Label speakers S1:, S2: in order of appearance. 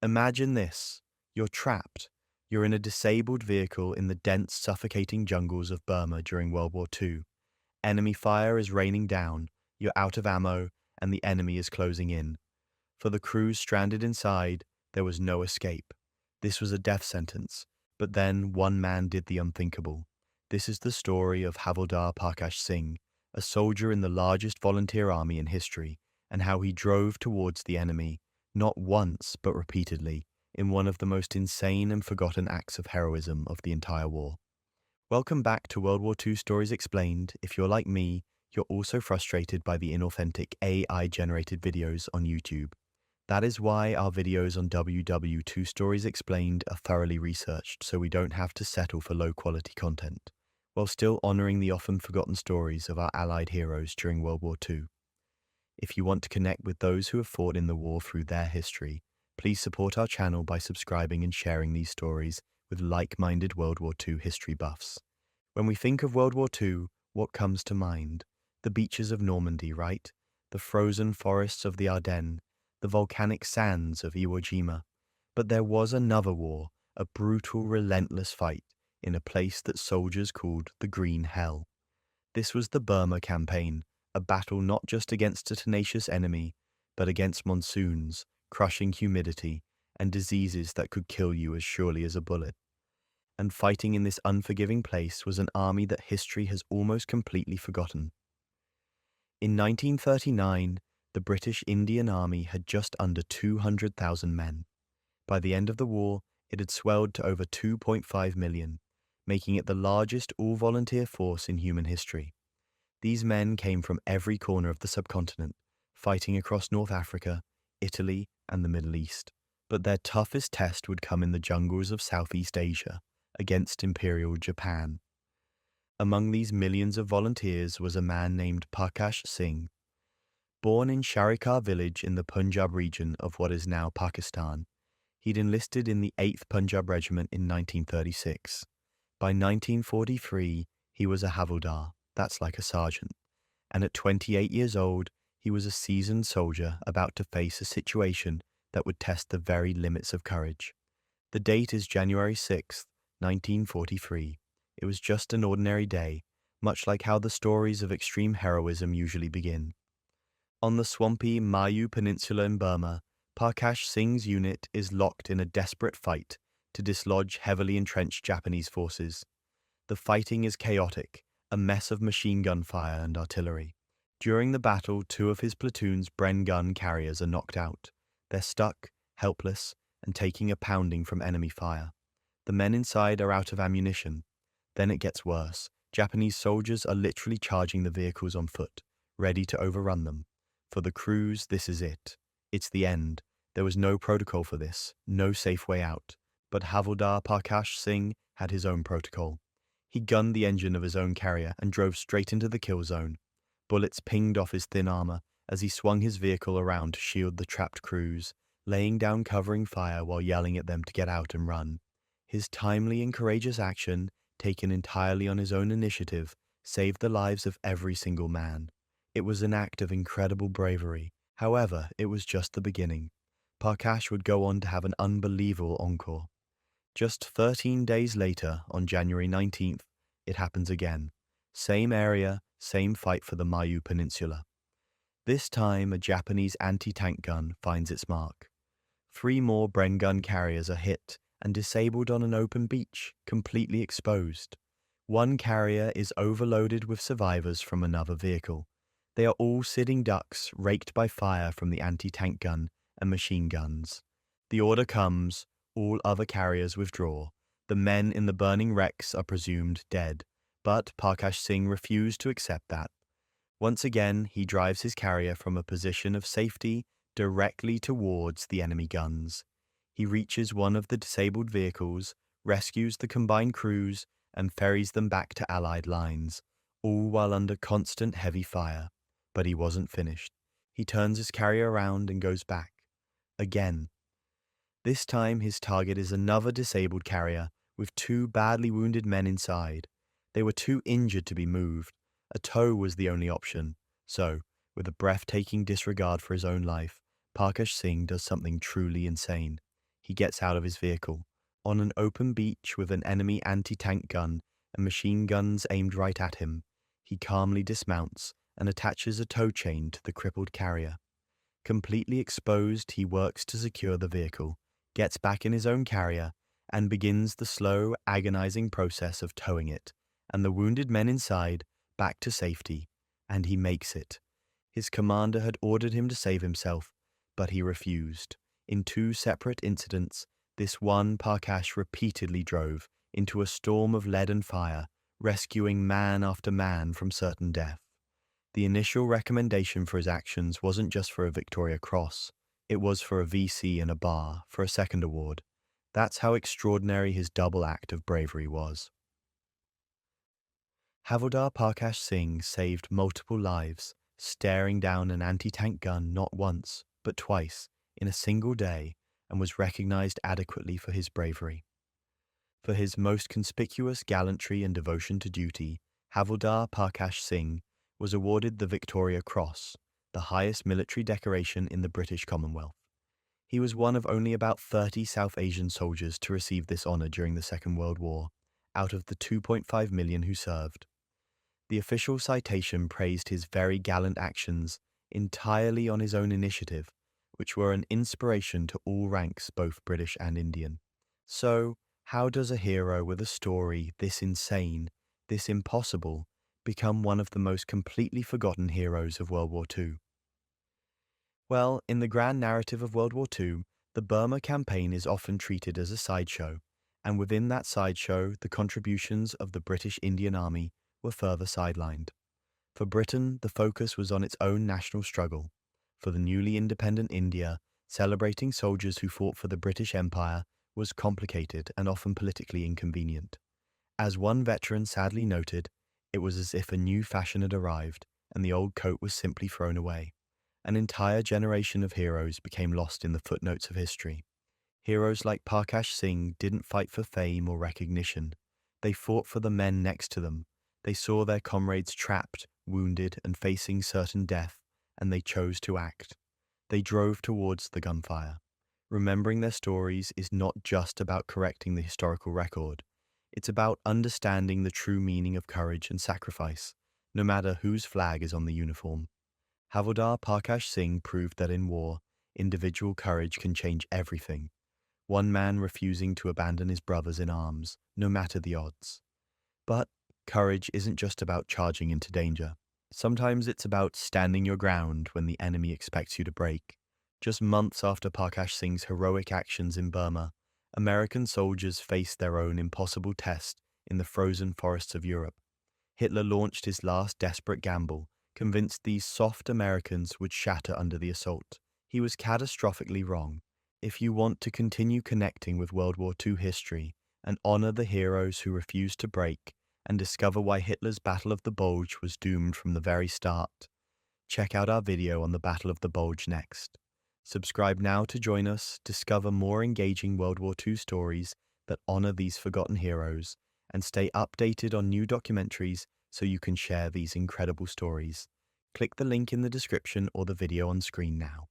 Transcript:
S1: Imagine this. You're trapped. You're in a disabled vehicle in the dense, suffocating jungles of Burma during World War II. Enemy fire is raining down, you're out of ammo, and the enemy is closing in. For the crews stranded inside, there was no escape. This was a death sentence, but then one man did the unthinkable. This is the story of Havildar Parkash Singh, a soldier in the largest volunteer army in history, and how he drove towards the enemy, not once but repeatedly, in one of the most insane and forgotten acts of heroism of the entire war. Welcome back to World War II Stories Explained. If you're like me, you're also frustrated by the inauthentic AI-generated videos on YouTube. That is why our videos on WW2 Stories Explained are thoroughly researched, so we don't have to settle for low-quality content, while still honoring the often forgotten stories of our Allied heroes during World War II. If you want to connect with those who have fought in the war through their history, please support our channel by subscribing and sharing these stories with like-minded World War II history buffs. When we think of World War II, what comes to mind? The beaches of Normandy, right? The frozen forests of the Ardennes, the volcanic sands of Iwo Jima. But there was another war, a brutal, relentless fight in a place that soldiers called the Green Hell. This was the Burma campaign, a battle not just against a tenacious enemy, but against monsoons, crushing humidity, and diseases that could kill you as surely as a bullet. And fighting in this unforgiving place was an army that history has almost completely forgotten. In 1939, the British Indian Army had just under 200,000 men. By the end of the war, it had swelled to over 2.5 million, making it the largest all-volunteer force in human history. These men came from every corner of the subcontinent, fighting across North Africa, Italy, and the Middle East. But their toughest test would come in the jungles of Southeast Asia, against Imperial Japan. Among these millions of volunteers was a man named Parkash Singh. Born in Sharikar village in the Punjab region of what is now Pakistan, he'd enlisted in the 8th Punjab Regiment in 1936. By 1943, he was a Havildar, that's like a sergeant, and at 28 years old, he was a seasoned soldier about to face a situation that would test the very limits of courage. The date is January 6th, 1943. It was just an ordinary day, much like how the stories of extreme heroism usually begin. On the swampy Mayu Peninsula in Burma, Parkash Singh's unit is locked in a desperate fight to dislodge heavily entrenched Japanese forces. The fighting is chaotic, a mess of machine gun fire and artillery. During the battle, 2 of his platoon's Bren gun carriers are knocked out. They're stuck, helpless, and taking a pounding from enemy fire. The men inside are out of ammunition. Then it gets worse. Japanese soldiers are literally charging the vehicles on foot, ready to overrun them. For the crews, this is it. It's the end. There was no protocol for this, no safe way out. But Havildar Parkash Singh had his own protocol. He gunned the engine of his own carrier and drove straight into the kill zone. Bullets pinged off his thin armor as he swung his vehicle around to shield the trapped crews, laying down covering fire while yelling at them to get out and run. His timely and courageous action, taken entirely on his own initiative, saved the lives of every single man. It was an act of incredible bravery. However, it was just the beginning. Parkash would go on to have an unbelievable encore. Just 13 days later, on January 19th, it happens again. Same area, same fight for the Mayu Peninsula. This time, a Japanese anti-tank gun finds its mark. 3 more Bren gun carriers are hit and disabled on an open beach, completely exposed. 1 carrier is overloaded with survivors from another vehicle. They are all sitting ducks, raked by fire from the anti-tank gun and machine guns. The order comes, all other carriers withdraw. The men in the burning wrecks are presumed dead, but Parkash Singh refused to accept that. Once again, he drives his carrier from a position of safety directly towards the enemy guns. He reaches one of the disabled vehicles, rescues the combined crews, and ferries them back to Allied lines, all while under constant heavy fire. But he wasn't finished. He turns his carrier around and goes back. Again. This time his target is another disabled carrier with 2 badly wounded men inside. They were too injured to be moved. A tow was the only option. So, with a breathtaking disregard for his own life, Parkash Singh does something truly insane. he gets out of his vehicle. On an open beach with an enemy anti-tank gun and machine guns aimed right at him, he calmly dismounts and attaches a tow chain to the crippled carrier. Completely exposed, he works to secure the vehicle, gets back in his own carrier, and begins the slow, agonizing process of towing it, and the wounded men inside, back to safety, and he makes it. His commander had ordered him to save himself, but he refused. In 2 separate incidents, this one Parkash repeatedly drove into a storm of lead and fire, rescuing man after man from certain death. The initial recommendation for his actions wasn't just for a Victoria Cross, it was for a VC and a bar for a second award. That's how extraordinary his double act of bravery was. Havildar Parkash Singh saved multiple lives, staring down an anti-tank gun not once, but twice, in a single day, and was recognized adequately for his bravery. For his most conspicuous gallantry and devotion to duty, Havildar Parkash Singh was awarded the Victoria Cross, the highest military decoration in the British Commonwealth. He was one of only about 30 South Asian soldiers to receive this honor during the Second World War, out of the 2.5 million who served. The official citation praised his very gallant actions entirely on his own initiative, which were an inspiration to all ranks, both British and Indian. So, how does a hero with a story this insane, this impossible, become one of the most completely forgotten heroes of World War II? Well, in the grand narrative of World War II, the Burma campaign is often treated as a sideshow, and within that sideshow, the contributions of the British Indian Army were further sidelined. For Britain, the focus was on its own national struggle. For the newly independent India, celebrating soldiers who fought for the British Empire was complicated and often politically inconvenient. As one veteran sadly noted, it was as if a new fashion had arrived and the old coat was simply thrown away. An entire generation of heroes became lost in the footnotes of history. Heroes like Parkash Singh didn't fight for fame or recognition. They fought for the men next to them. They saw their comrades trapped, wounded, and facing certain death, and they chose to act. They drove towards the gunfire. Remembering their stories is not just about correcting the historical record. It's about understanding the true meaning of courage and sacrifice, no matter whose flag is on the uniform. Havildar Parkash Singh proved that in war, individual courage can change everything. One man refusing to abandon his brothers in arms, no matter the odds. But courage isn't just about charging into danger. Sometimes it's about standing your ground when the enemy expects you to break. Just months after Parkash Singh's heroic actions in Burma, American soldiers faced their own impossible test in the frozen forests of Europe. Hitler launched his last desperate gamble, convinced these soft Americans would shatter under the assault. He was catastrophically wrong. If you want to continue connecting with World War II history and honor the heroes who refused to break and discover why Hitler's Battle of the Bulge was doomed from the very start, check out our video on the Battle of the Bulge next. Subscribe now to join us, discover more engaging World War II stories that honor these forgotten heroes, and stay updated on new documentaries so you can share these incredible stories. Click the link in the description or the video on screen now.